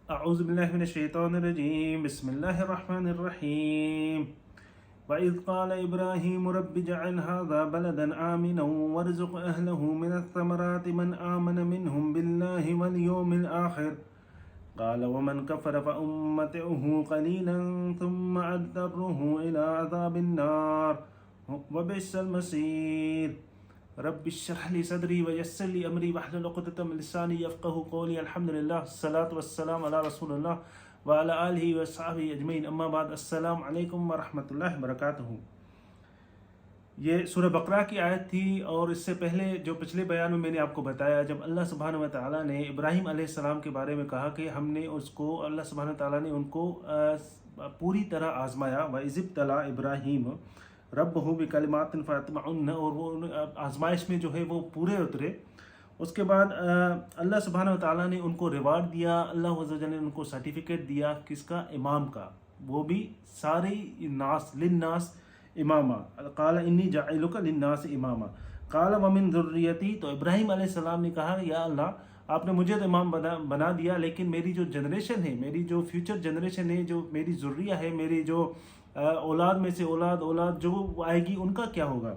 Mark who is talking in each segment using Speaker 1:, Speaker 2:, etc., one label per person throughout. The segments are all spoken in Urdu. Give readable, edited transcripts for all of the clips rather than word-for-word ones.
Speaker 1: أعوذ بالله من الشيطان الرجيم بسم الله الرحمن الرحيم وإذ قال إبراهيم رب اجعل هذا بلدا آمنا وارزق أهله من الثمرات من آمن منهم بالله واليوم الآخر قال ومن كفر فأمتعه قليلا ثم أضطره إلى عذاب النار وبئس المصير رب اشرح لي صدري ويسر لي امری واحلل عقدۃ من لسانی یفقهوا قولی الحمد للہ الصلاۃ والسلام علی رسول اللہ وعلی آلہ وصحبہ اجمعین اما بعد السلام علیکم ورحمۃ اللہ وبرکاتہ۔ یہ سورہ بقرہ کی آیت تھی، اور اس سے پہلے جو پچھلے بیان میں نے آپ کو بتایا، جب اللہ سبحانہ و تعالیٰ نے ابراہیم علیہ السلام کے بارے میں کہا کہ ہم نے اس کو، اللہ سبحانہ و تعالیٰ نے ان کو پوری طرح آزمایا، وَإِذِ ابْتَلَىٰ إِبْرَاهِيمَ رَبُّهُ بِكَلِمَاتٍ فَأَتْمَعُنَّ، اور وہ آزمائش میں جو ہے وہ پورے اترے۔ اس کے بعد اللہ سبحانہ و تعالیٰ نے ان کو ریوارڈ دیا، اللہ عز و جل نے ان کو سرٹیفکیٹ دیا، کس کا؟ امام کا، وہ بھی سارے ناس، للناس اماما، قال انی جاعلک للناس اماما، قال ومن ذریتی، تو ابراہیم علیہ السلام نے کہا یا اللہ آپ نے مجھے تو امام بنا دیا، لیکن میری جو جنریشن ہے، میری جو فیوچر جنریشن ہے، جو میری ذریہ ہے، میری جو اولاد میں سے اولاد جو آئے گی، ان کا کیا ہوگا؟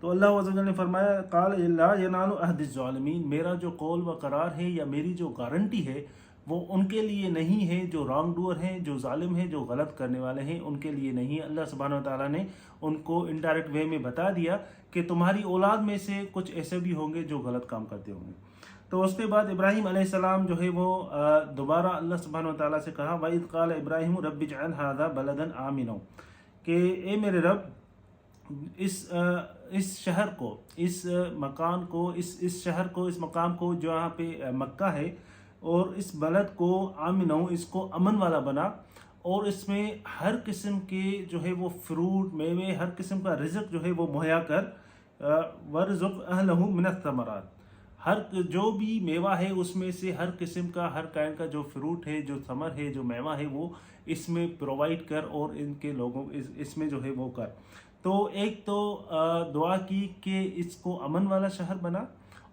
Speaker 1: تو اللہ عز و جل نے فرمایا قال لا ینال عہد الظالمین، میرا جو قول و قرار ہے یا میری جو گارنٹی ہے وہ ان کے لیے نہیں ہے جو رانگ ڈوئر ہیں، جو ظالم ہیں، جو غلط کرنے والے ہیں، ان کے لیے نہیں ہے۔ اللہ سبحانہ و تعالیٰ نے ان کو انڈائریکٹ وے میں بتا دیا کہ تمہاری اولاد میں سے کچھ ایسے بھی ہوں گے جو غلط کام کرتے ہوں گے۔ تو اس کے بعد ابراہیم علیہ السلام جو ہے وہ دوبارہ اللہ سبحانہ و تعالیٰ سے کہا وَإِذْ قَالَ إِبْرَاهِيمُ رَبِّ اجْعَلْ هَٰذَا بَلَدًا آمِنًا، کہ اے میرے رب اس شہر کو، اس مکان کو، اس شہر کو، اس مقام کو جو یہاں پہ مکہ ہے، اور اس بلد کو آمن، اس کو امن والا بنا، اور اس میں ہر قسم کے جو ہے وہ فروٹ، میوے، ہر قسم کا رزق جو ہے وہ مہیا کر، ورزق اہلہ من الثمرات، ہر جو بھی میوہ ہے اس میں سے ہر قسم کا، ہر کائنڈ کا جو فروٹ ہے، جو ثمر ہے، جو میوہ ہے، وہ اس میں پرووائڈ کر، اور ان کے لوگوں اس میں جو ہے وہ کر۔ تو ایک تو دعا کی کہ اس کو امن والا شہر بنا،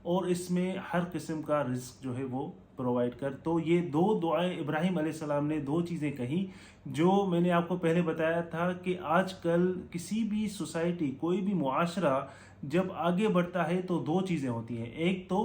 Speaker 1: اور اس میں ہر قسم کا رزق جو ہے وہ پرووائڈ کر۔ تو یہ دو دعائیں ابراہیم علیہ السلام نے دو چیزیں کہیں، جو میں نے آپ کو پہلے بتایا تھا کہ آج کل کسی بھی سوسائٹی، کوئی بھی معاشرہ جب آگے بڑھتا ہے تو دو چیزیں ہوتی ہیں، ایک تو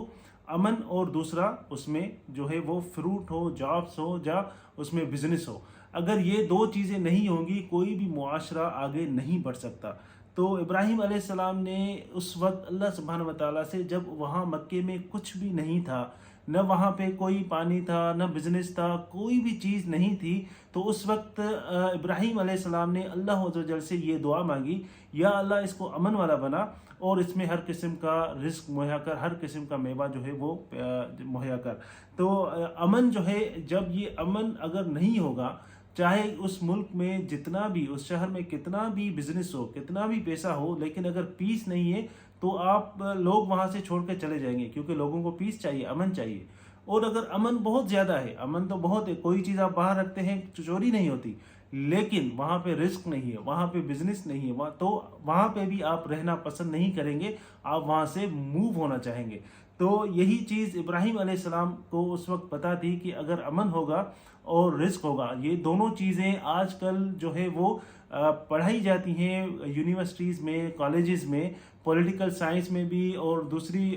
Speaker 1: امن، اور دوسرا اس میں جو ہے وہ فروٹ ہو، جابس ہو، یا اس میں بزنس ہو۔ اگر یہ دو چیزیں نہیں ہوں گی کوئی بھی معاشرہ آگے نہیں بڑھ سکتا۔ تو ابراہیم علیہ السلام نے اس وقت اللہ سبحانہ و تعالیٰ سے، جب وہاں مکے میں کچھ بھی نہیں تھا، نہ وہاں پہ کوئی پانی تھا، نہ بزنس تھا، کوئی بھی چیز نہیں تھی، تو اس وقت ابراہیم علیہ السلام نے اللہ عز و جل سے یہ دعا مانگی یا اللہ اس کو امن والا بنا، اور اس میں ہر قسم کا رزق مہیا کر، ہر قسم کا میوہ جو ہے وہ مہیا کر۔ تو امن جو ہے، جب یہ امن اگر نہیں ہوگا، چاہے اس ملک میں جتنا بھی، اس شہر میں کتنا بھی بزنس ہو، کتنا بھی پیسہ ہو، لیکن اگر پیس نہیں ہے تو آپ لوگ وہاں سے چھوڑ کے چلے جائیں گے، کیونکہ لوگوں کو پیس چاہیے، امن چاہیے۔ اور اگر امن بہت زیادہ ہے، امن تو بہت ہے، کوئی چیز آپ باہر رکھتے ہیں چوری نہیں ہوتی، لیکن وہاں پہ رزق نہیں ہے، وہاں پہ بزنس نہیں ہے، تو وہاں پہ بھی آپ رہنا پسند نہیں کریں گے، آپ وہاں سے موو ہونا چاہیں گے۔ تو یہی چیز ابراہیم علیہ السلام کو اس وقت پتہ تھی کہ اگر امن ہوگا اور رزق ہوگا، یہ دونوں چیزیں آج کل جو ہے وہ پڑھائی جاتی ہیں یونیورسٹیز میں، کالجز میں، پولیٹیکل سائنس میں بھی، اور دوسری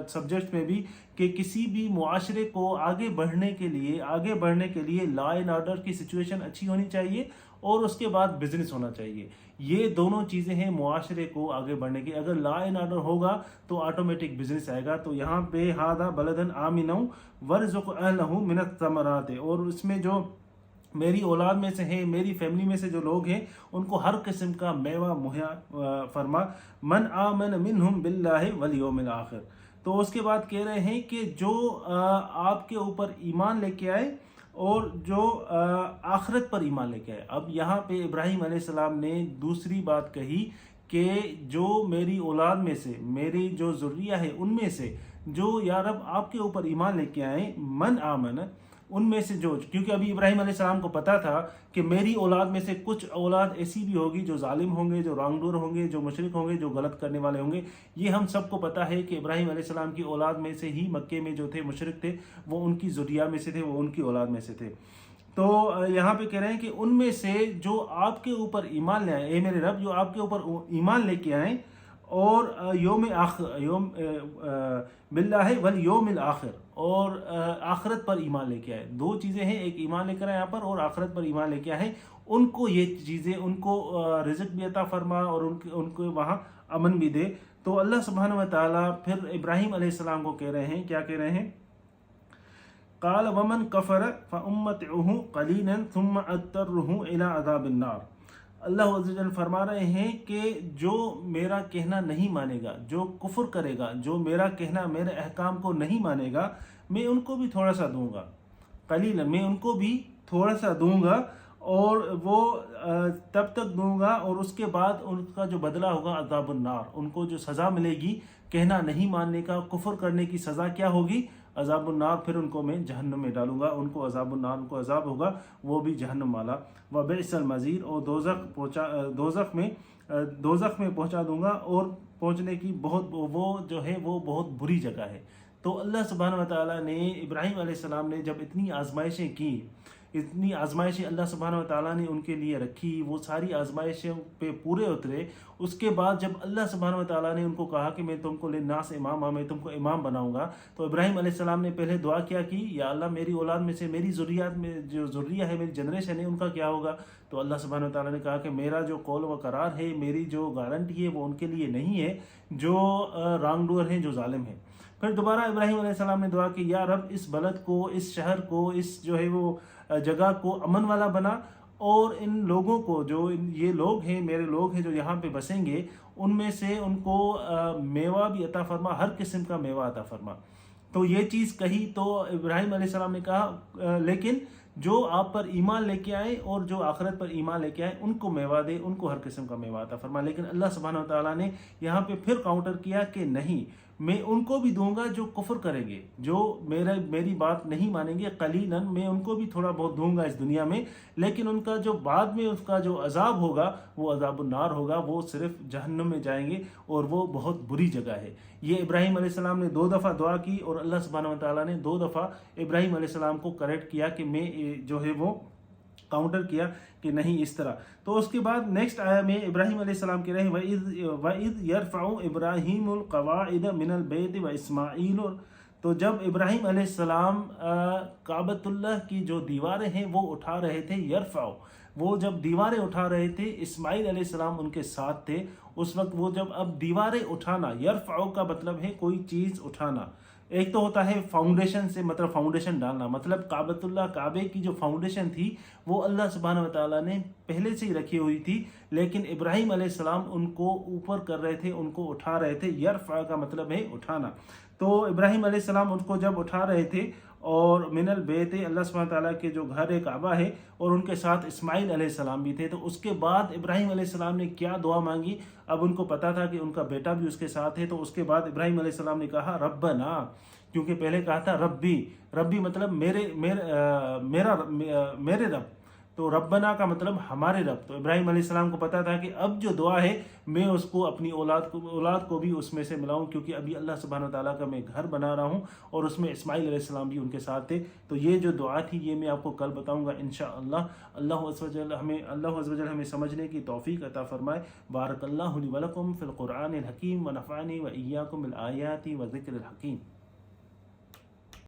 Speaker 1: سبجیکٹ میں بھی، کہ کسی بھی معاشرے کو آگے بڑھنے کے لیے لا اینڈ آرڈر کی سچویشن اچھی ہونی چاہیے، اور اس کے بعد بزنس ہونا چاہیے۔ یہ دونوں چیزیں ہیں معاشرے کو آگے بڑھنے کی۔ اگر لا اینڈ آرڈر ہوگا تو آٹومیٹک بزنس آئے گا۔ تو یہاں پہ ہذا بلدن آمنا وارزق اہلہ من الثمرات، اور اس میں جو میری اولاد میں سے ہیں، میری فیملی میں سے جو لوگ ہیں، ان کو ہر قسم کا میوہ مہیا فرما، من آمن منہم باللہ والیوم الآخر۔ تو اس کے بعد کہہ رہے ہیں کہ جو آپ کے اوپر ایمان لے کے آئے، اور جو آخرت پر ایمان لے کے آئے۔ اب یہاں پہ ابراہیم علیہ السلام نے دوسری بات کہی کہ جو میری اولاد میں سے، میری جو ذریہ ہے ان میں سے جو یا رب آپ کے اوپر ایمان لے کے آئیں، من آمن، ان میں سے جو, کیونکہ ابھی ابراہیم علیہ السلام کو پتا تھا کہ میری اولاد میں سے کچھ اولاد ایسی بھی ہوگی جو ظالم ہوں گے, جو رانگ ڈور ہوں گے, جو مشرک ہوں گے, جو غلط کرنے والے ہوں گے. یہ ہم سب کو پتا ہے کہ ابراہیم علیہ السلام کی اولاد میں سے ہی مکے میں جو تھے مشرک تھے وہ ان کی ذریہ میں سے تھے, وہ ان کی اولاد میں سے تھے. تو یہاں پہ کہہ رہے ہیں کہ ان میں سے جو آپ کے اوپر ایمان لے آئے, اے میرے رب جو آپ کے اوپر ایمان لے کے آئیں, اور یوم آخر یوم باللہ والیوم الآخر, اور آخرت پر ایمان لے کے آئے. دو چیزیں ہیں, ایک ایمان لے کر آئے یہاں پر, اور آخرت پر ایمان لے کے آئے. ان کو یہ چیزیں, ان کو رزق بھی عطا فرما اور ان کو وہاں امن بھی دے. تو اللہ سبحانہ و تعالیٰ پھر ابراہیم علیہ السلام کو کہہ رہے ہیں, کیا کہہ رہے ہیں؟ قال ومن کفر فامتعه قلیلا ثم اضطره الى عذاب النار. اللہ عز و جل فرما رہے ہیں کہ جو میرا کہنا نہیں مانے گا, جو کفر کرے گا, جو میرا کہنا, میرے احکام کو نہیں مانے گا, میں ان کو بھی تھوڑا سا دوں گا. قلیلا, میں ان کو بھی تھوڑا سا دوں گا, اور وہ تب تک دوں گا, اور اس کے بعد ان کا جو بدلہ ہوگا عذاب النار, ان کو جو سزا ملے گی کہنا نہیں ماننے کا, کفر کرنے کی سزا کیا ہوگی؟ عذاب النار. پھر ان کو میں جہنم میں ڈالوں گا, ان کو عذاب النار, ان کو عذاب ہوگا وہ بھی جہنم والا. وبئس المصیر, اور دوزخ میں پہنچا دوں گا, اور پہنچنے کی وہ جو ہے وہ بہت بری جگہ ہے. تو اللہ سبحانہ و تعالیٰ نے ابراہیم علیہ السلام نے جب اتنی آزمائشیں کی, اتنی آزمائشیں اللہ سبحانہ و تعالیٰ نے ان کے لیے رکھی, وہ ساری آزمائشوں پہ پورے اترے. اس کے بعد جب اللہ سبحانہ و تعالیٰ نے ان کو کہا کہ میں تم کو للناس اماما, میں تم کو امام بناؤں گا, تو ابراہیم علیہ السلام نے پہلے دعا کیا کی, یا اللہ میری اولاد میں سے, میری ذریات میں جو ذریہ ہے, میری جنریشن ہے, ان کا کیا ہوگا؟ تو اللہ سبحانہ و تعالیٰ نے کہا کہ میرا جو قول و قرار ہے, میری جو گارنٹی ہے وہ ان کے لیے نہیں ہے جو رانگ ڈور ہیں, جو ظالم ہیں. پھر دوبارہ ابراہیم علیہ السلام نے دعا کی, یا رب اس بلد کو, اس شہر کو, اس جو ہے وہ جگہ کو امن والا بنا, اور ان لوگوں کو, جو یہ لوگ ہیں, میرے لوگ ہیں جو یہاں پہ بسیں گے, ان میں سے ان کو میوہ بھی عطا فرما, ہر قسم کا میوہ عطا فرما. تو یہ چیز کہی تو ابراہیم علیہ السلام نے کہا لیکن جو آپ پر ایمان لے کے آئے اور جو آخرت پر ایمان لے کے آئے ان کو میوہ دے, ان کو ہر قسم کا میوہ عطا فرما. لیکن اللہ سبحانہ و تعالیٰ نے یہاں پہ پھر کاؤنٹر کیا کہ نہیں, میں ان کو بھی دوں گا جو کفر کریں گے, جو میری بات نہیں مانیں گے. قلیلاً, میں ان کو بھی تھوڑا بہت دوں گا اس دنیا میں, لیکن ان کا جو بعد میں اس کا جو عذاب ہوگا وہ عذاب النار ہوگا, وہ صرف جہنم میں جائیں گے, اور وہ بہت بری جگہ ہے. یہ ابراہیم علیہ السلام نے 2 دفعہ دعا کی, اور اللہ سبحانہ و تعالیٰ نے 2 دفعہ ابراہیم علیہ السلام کو کریکٹ کیا کہ میں جو ہے وہ کاؤنٹر کیا کہ نہیں اس طرح. تو اس کے بعد نیکسٹ آیا میں ابراہیم علیہ السلام کہہ رہے ہیں وَإِذْ يَرْفَعُ إِبْرَاهِيمُ الْقَوَاعِدَ مِنَ الْبَيْتِ وَإِسْمَاعِيلُ. تو جب ابراہیم علیہ السلام کعبۃ اللہ کی جو دیواریں ہیں وہ اٹھا رہے تھے, یرفعو, وہ جب دیواریں اٹھا رہے تھے, اسماعیل علیہ السلام ان کے ساتھ تھے اس وقت. وہ جب اب دیواریں اٹھانا, یرفعو کا مطلب ہے کوئی چیز اٹھانا. ایک تو ہوتا ہے فاؤنڈیشن سے, مطلب فاؤنڈیشن ڈالنا, مطلب کعبۃ اللہ, کعبے کی جو فاؤنڈیشن تھی وہ اللہ سبحانہ و تعالیٰ نے پہلے سے ہی رکھی ہوئی تھی, لیکن ابراہیم علیہ السلام ان کو اوپر کر رہے تھے, ان کو اٹھا رہے تھے. یرفع کا مطلب ہے اٹھانا. تو ابراہیم علیہ السلام ان کو جب اٹھا رہے تھے, اور من البیت, اللہ سبحانہ تعالیٰ کے جو گھر کعبہ ہے, اور ان کے ساتھ اسماعیل علیہ السلام بھی تھے. تو اس کے بعد ابراہیم علیہ السلام نے کیا دعا مانگی؟ اب ان کو پتا تھا کہ ان کا بیٹا بھی اس کے ساتھ ہے, تو اس کے بعد ابراہیم علیہ السلام نے کہا ربنا, کیونکہ پہلے کہا تھا ربی مطلب میرے رب, تو ربنا کا مطلب ہمارے رب. تو ابراہیم علیہ السلام کو پتا تھا کہ اب جو دعا ہے میں اس کو اپنی اولاد کو بھی اس میں سے ملاؤں, کیونکہ ابھی اللہ سبحانہ تعالیٰ کا میں گھر بنا رہا ہوں, اور اس میں اسماعیل علیہ السلام بھی ان کے ساتھ تھے. تو یہ جو دعا تھی یہ میں آپ کو کل بتاؤں گا انشاءاللہ. اللہ عز و جل ہمیں سمجھنے کی توفیق عطا فرمائے. بارک اللہ لی ولکم فی القرآن الحکیم, ونفعنی و ایاکم بالآیات و ذکر الحکیم.